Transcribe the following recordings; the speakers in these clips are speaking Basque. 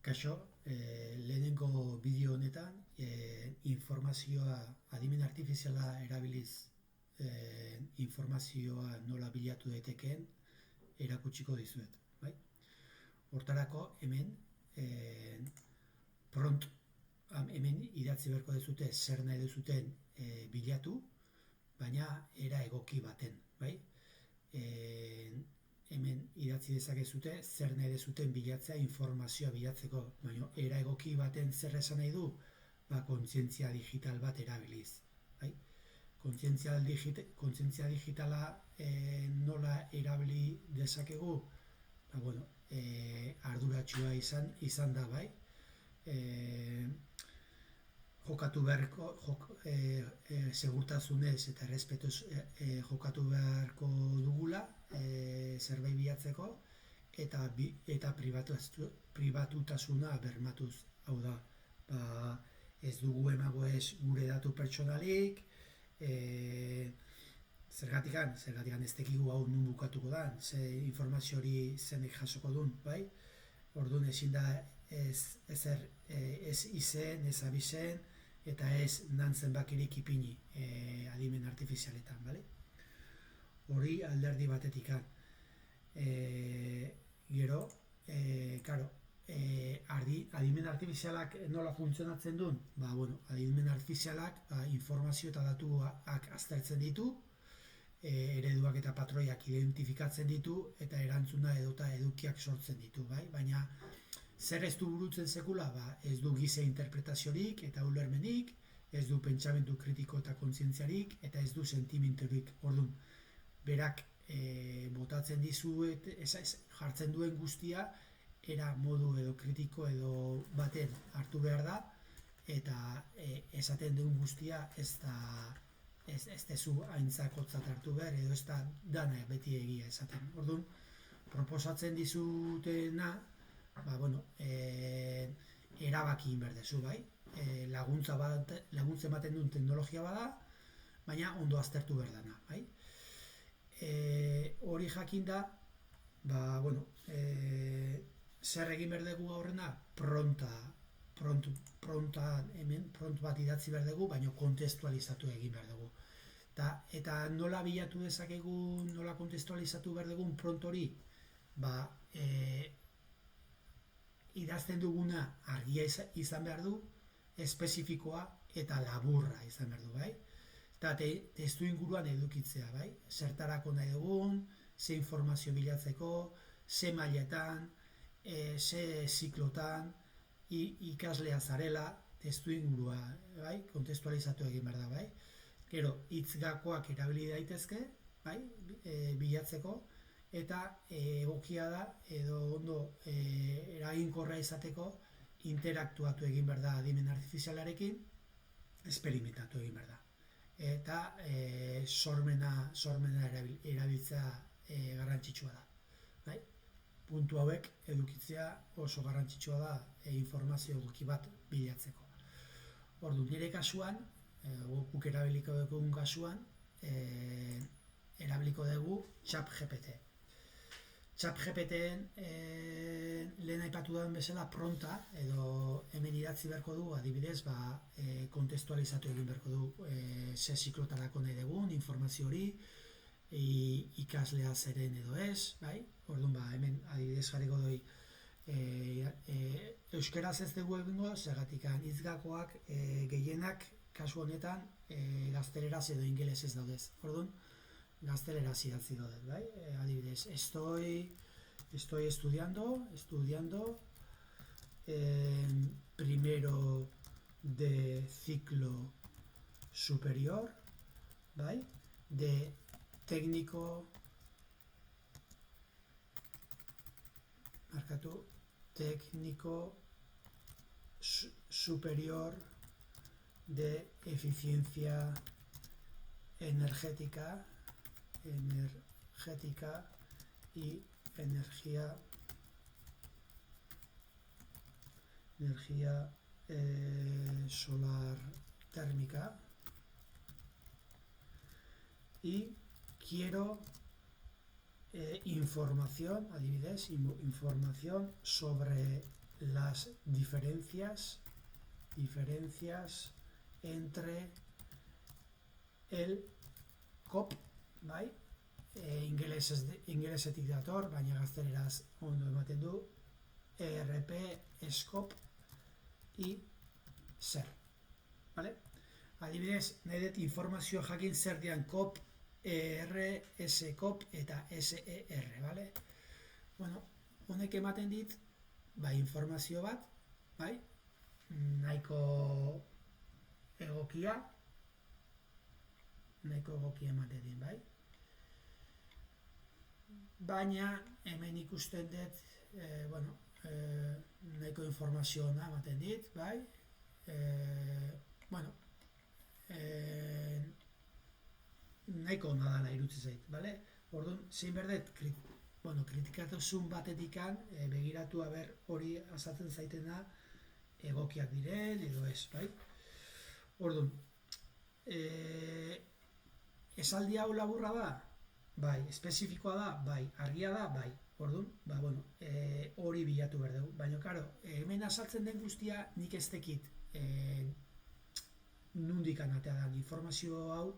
Kaixo, lehenengo bideo honetan informazioa, adimen artifiziala erabiliz informazioa nola bilatu daitekeen erakutsiko dizuet. Bai? Hortarako hemen prompt hemen idatzi beharko duzute zer nahi duzuten bilatu, baina era egoki baten. Bai? Hemen idatzi dezakezute zer nahi dezuten bilatzea informazioa bilatzeko, baina era egoki baten zer esan nahi du, kontzientzia digital bat erabiliz. Bai? Kontzientzia digitala nola erabili dezakegu, arduratsua izan da, bai? Jokatu beharko segurtasunez eta errespetuz jokatu beharko dugula zerbait bilatzeko eta pribatutasuna bermatuz. Hau da, ez dugu emango ez gure datu pertsonalik, zergatikan ez tekigu hau nun bukatuko da, ze informazio hori zenek jasoko duen, bai? Orduan ezin da ez izen, ez abizen, eta ez nantzen bakirik ipini adimen artifizialetan, bale? Hori alderdi batetik. Gero, adimen artifizialak nola funtzionatzen duen? Adimen artifizialak informazio eta datuak aztertzen ditu, ereduak eta patroiak identifikatzen ditu, eta erantzuna edota edukiak sortzen ditu, bai? Baina zer ez du burutzen sekula? Ez du giza interpretaziorik eta ulermenik, ez du pentsamendu kritiko eta kontzientziarik, eta ez du sentimenturik. Orduan, berak botatzen dizu, jartzen duen guztia, era modu edo kritiko edo baten hartu behar da, eta esaten duen guztia ez dezu aintzakotzat hartu behar, edo ez da dana beti egia esaten. Orduan, proposatzen dizutena, erabaki inberdezu, bai? Laguntza ematen duen teknologia bada, baina ondo aztertu behar dana, bai? Hori jakinda, zer egin behar dugu horrena? Prompt bat idatzi behar dugu, baina kontestualizatu egin behar dugu. Eta nola bilatu dezakegu, nola kontestualizatu behar dugun prompt hori? Idazten duguna argia izan behar du, espezifikoa eta laburra izan behar du, bai? Eta testu inguruan edukitzea, bai? Zertarako nahi dugun, ze informazio bilatzeko, ze mailetan, ze ziklotan, ikaslea zarela, testu ingurua, bai? Kontestualizatu egin behar da, bai? Gero, hitz-gakoak erabili daitezke, bai? Bilatzeko, eta egokia da, edo ondo eraginkorra izateko, interaktuatu egin behar da adimen artifizialarekin, esperimentatu egin behar da. Eta sormena erabiltzea garrantzitsua da. Bai? Puntu hauek edukitzea oso garrantzitsua da informazio egoki bat bilatzeko. Orduan, nire kasuan, guk erabiliko dugun kasuan, erabiliko dugu ChatGPT. ChatGPTen lehen aipatu duen bezala prompta, edo hemen idatzi beharko du, adibidez, kontestualizatu egin beharko du ze ziklotarako nahi dugun, informazio hori, ikaslea zeren edo ez, bai? Orduan, hemen adibidez jarriko doi euskeraz ez dugu egingo, zergatik hitz-gakoak gehienak kasu honetan gazteleraz edo ingelesez daudez. Orduan, gazteleraz idatzi daudet, bai? Adibidez, estoy estudiando primero de ciclo superior, bai? De técnico superior de eficiencia energética y energía solar térmica, y quiero información, adibidez, información sobre las diferencias entre el COP, bai? Ingelesetik dator, baina gazteleraz ondo ematen du, ERP, SCOP, y zer, vale? Adibidez, nahi dut informazio jakin zer dian COP, ER, SCOP eta SER, vale? Bueno, honek ematen dit, informazio bat, bai? Nahiko egokia ematen dit, bai? Baina, hemen ikusten dut, nahiko informazio ona ematen dit, bai? Nahiko ona dala irutzi zait, bale? Orduan, zein berdet, kritikatuzun batetikan, begiratu haber hori azaltzen zaitena egokiak diren, edo ez, bai? Orduan, esaldi hau laburra da? Bai, espezifikoa da? Bai, argia da? Bai. Orduan, hori bilatu behar dugu. Baina, karo, hemen azaltzen den guztia nik ez tekit nundikan atea da. Informazio hau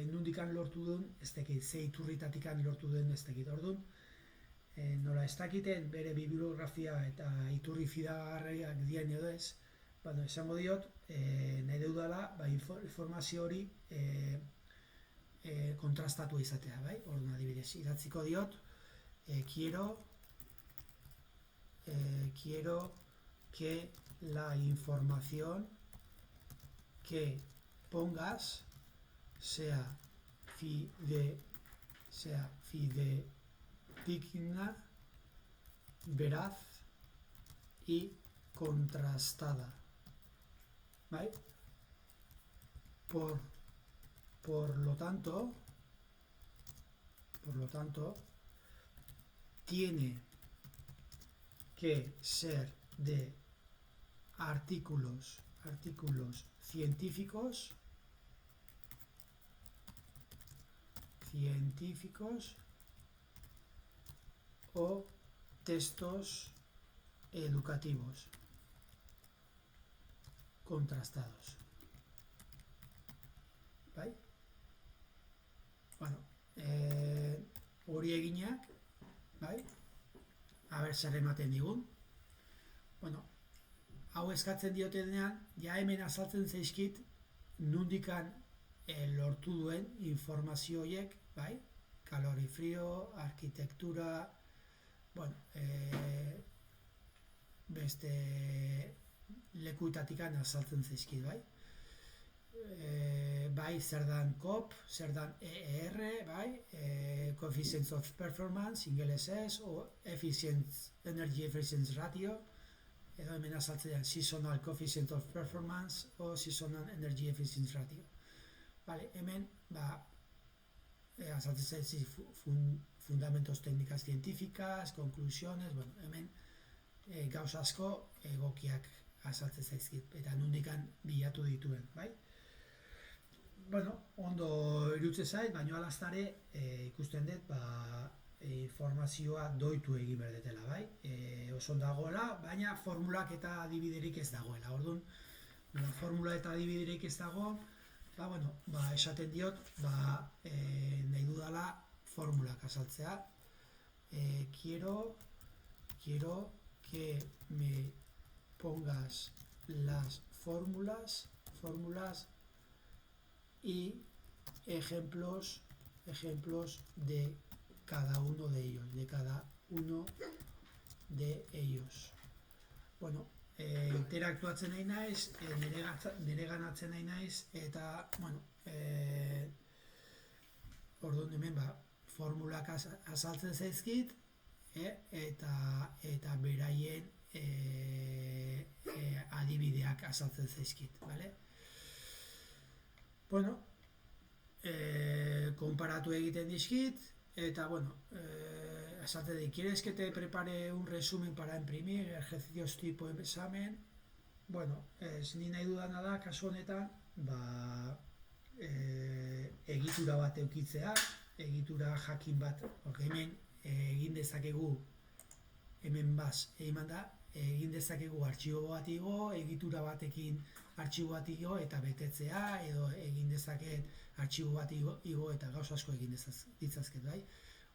nundikan lortu duen ez tekit, ze iturritatikan lortu duen ez tekit. Orduan, nola ez dakiten bere bibliografia eta iturri fidagarriak dien edo ez, esango diot, nahi deudala, informazio hori kontrastatu izatea, bai? Orduan, adibidez, idatziko diot, quiero que la información que pongas sea fidedigna, veraz y contrastada, ¿vale? Por lo tanto, tiene que ser de artículos científicos o textos educativos contrastados. Bai? Hori eginak, bai? Aber zer ematen digun. Hau eskatzen diotenean, ja hemen azaltzen zaizkit nundikan lortu duen informazio horiek, bai? Kalorifrio, arkitektura, beste lekuitatikan azaltzen zaizkit, bai? Bai, zer dan COP, zer dan EER, bai? Coefficient of Performance, ingelesez, o Energy Efficiency Ratio, edo hemen azaltzen Seasonal Coefficient of Performance o Seasonal Energy Efficiency Ratio. Hemen, azaltzen zaizki fundamentos técnicas científicas, conclusiones, hemen gauza asko egokiak azaltzen zaizkit, eta nundikan bilatu dituen, bai? Ondo irutze zait, baina alaztare ikusten dut, informazioa doitu egin behar detela, bai? Oso dagoela, baina formulak eta adibiderik ez dagoela. Orduan, formula eta adibiderik ez dago, esaten diot, nahi dudala formulak azaltzea. Quiero que me pongas las fórmulas y ejemplos de cada uno de ellos. Interaktuatzen nahi naiz, nire ganatzen nahi naiz, eta, orduan hemen, formulak azaltzen zaizkit, eta beraien adibideak azaltzen zaizkit, bale? Konparatu egiten dizkit, eta, azaltzen di, ¿quieres que te prepare un resumen para imprimir ejercicios tipo examen? Ni nahi dudana da, kasu honetan, egitura bat eukitzea, egitura jakin bat, hemen egin dezakegu, hemen eman da, egin dezakegu artxibo bat igo, egitura batekin artxibo bat igo eta betetzea, edo egin dezaket artxibo bat igo eta gauz asko egin ditzazket, bai?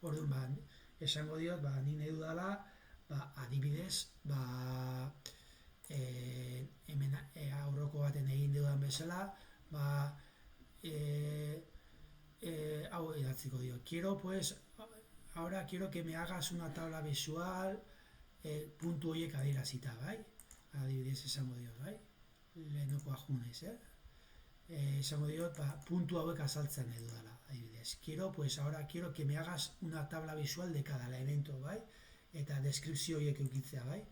Orduan, ba, esango diot, ba, ni nahi dudala, ba, adibidez, ba, hemen aurroko baten egin dudan bezala, ba, hau idatziko dio. Ahora quiero que me hagas una tabla visual, puntu horiek adierazita, bai? Adibidez esango diot, bai? Lehenoko ajunez, esango diot, ba, puntu hauek azaltzen edo dela, adibidez. Ahora quiero que me hagas una tabla visual de cada elemento, bai? Eta deskripzio horiek eukitzea, bai?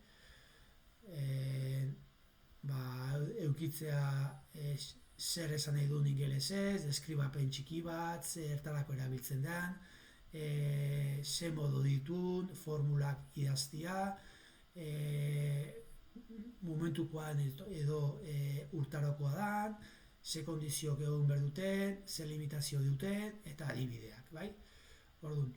Ba, eukitzea zer esan nahi duen ingelesez, deskribapen txiki bat, zertarako erabiltzen den, ze modu ditun, formulak idaztia, momentukoan edo urtarokoa dan, ze kondizioak egon behar duten, ze limitazio duten, eta adibideak, bai? Orduan,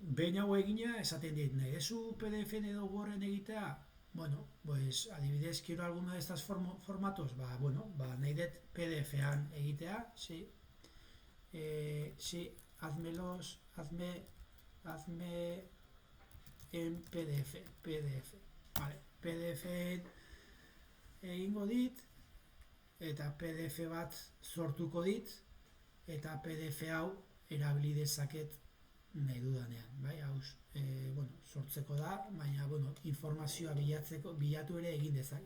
behin hau egina, esaten dit, nahi dezu PDF-en edo Word-en egitea? Bueno, pues adibidez, quiero alguno de estos formatos, ba, bueno, ba, nahi dut PDF-an egitea, sí, sí, hazme en PDF, vale, PDF egingo dit, eta PDF bat sortuko dit, eta PDF hau erabili dezaket nahi dudanean, bai, hau, bueno, sortzeko da, baina, bueno, informazioa bilatu ere egin dezak,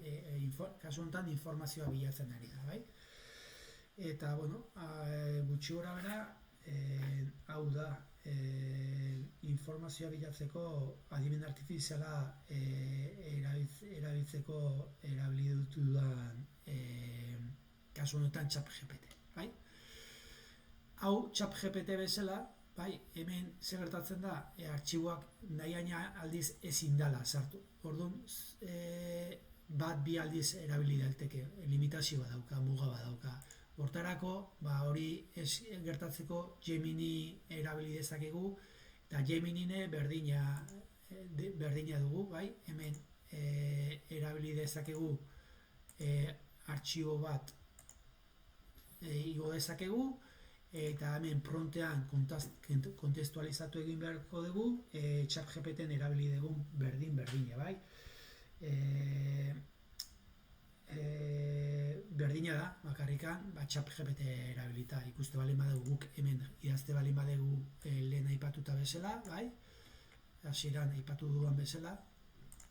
kasu honetan informazioa bilatzen ari da, bai? Eta, bueno, gutxi gora bera, hau da, informazioa bilatzeko adimen artifiziala erabiltzeko erabili dudan kasu honetan ChatGPT, bai? Hau ChatGPT bezala, bai, hemen zer gertatzen da, artxiboak nahi aldiz ezin dala sartu. Orduan, bat bi aldiz erabili daiteke, limitazio bat dauka, muga bat dauka. Hortarako, ba, hori ez gertatzeko Gemini erabili dezakegu, eta Geminine berdina dugu, bai, hemen erabili dezakegu artxibo bat igo dezakegu, eta hemen prontean kontestualizatu egin beharko dugu, ChatGPT-en erabili dugun berdina, bai? Berdina da, bakarrikan, ChatGPT erabilita ikuste balin badugu guk hemen idazte balin badugu lehen aipatuta bezala, bai? Hasieran aipatu duan bezala,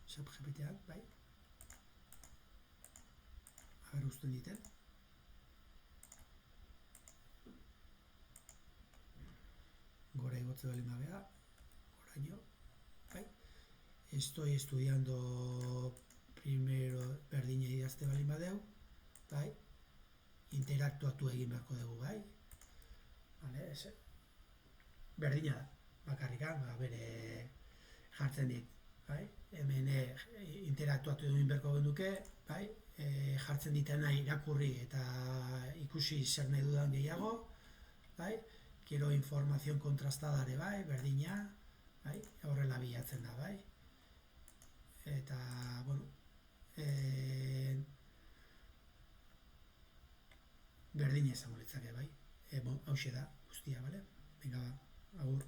ChatGPT-an, bai? Aber usten diten. Gora igotze balin babea, goraino, bai? Estoy estudiando primero berdina idazte balin badeu, bai? Interaktuatu egin beharko dugu, bai? Vale, berdina da, bakarrikan, ba, bere jartzen dit, bai? Hemen interaktuatu egin beharko genuke, bai? Jartzen ditena irakurri eta ikusi zer nahi dudan gehiago, bai? Quiero información contrastada ere, bai, berdina, bai, horrela bilatzen da, bai. Eta, bueno, berdina izango litzake, bai. Hauxe da, guztia, bale? Venga, agur.